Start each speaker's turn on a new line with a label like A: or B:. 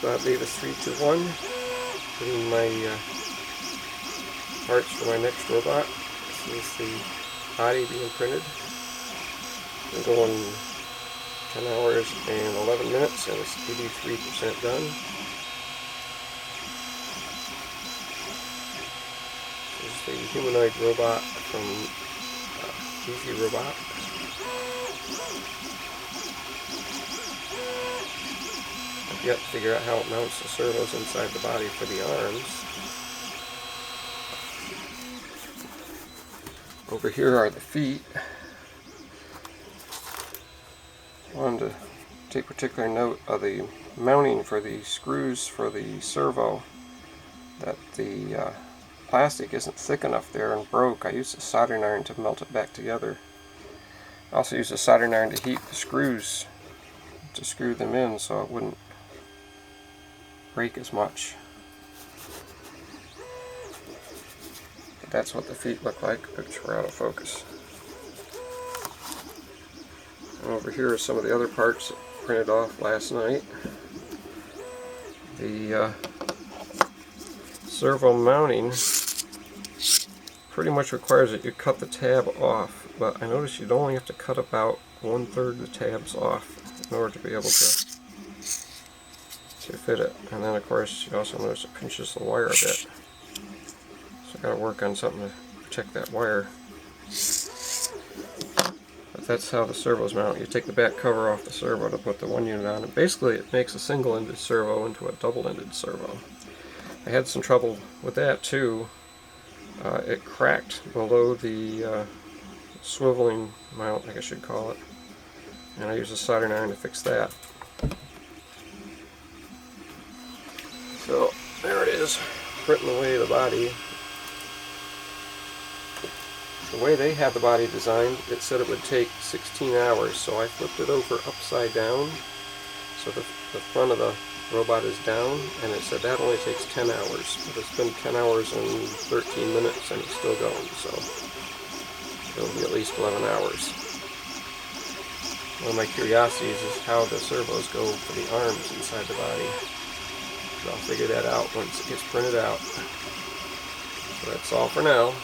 A: Bob Davis 321, putting my parts for my next robot. This is the body being printed. Been going 10 hours and 11 minutes, and it's 83% done. This is the humanoid robot from Easy Robot. I've yet to figure out how it mounts the servos inside the body for the arms. Over here are the feet. I wanted to take particular note of the mounting for the screws for the servo, that the plastic isn't thick enough there and broke. I used a soldering iron to melt it back together. I also used a soldering iron to heat the screws to screw them in so it wouldn't break as much. But that's what the feet look like. Oops, we're out of focus. And over here are some of the other parts that printed off last night. The servo mounting pretty much requires that you cut the tab off, but I noticed you'd only have to cut about 1/3 the tabs off in order to be able to fit it. And then of course you also notice it pinches the wire a bit. So I gotta work on something to protect that wire. But that's how the servos mount. You take the back cover off the servo to put the one unit on, and basically it makes a single-ended servo into a double-ended servo. I had some trouble with that too. It cracked below the swiveling mount, I guess you'd call it, and I used a soldering iron to fix that. So there it is, printing away the body. The way they had the body designed, it said it would take 16 hours, so I flipped it over upside down, so the front of the robot is down, and it said that only takes 10 hours, but it's been 10 hours and 13 minutes and it's still going, so it'll be at least 11 hours. One of my curiosities is how the servos go for the arms inside the body. So I'll figure that out once it gets printed out. So that's all for now.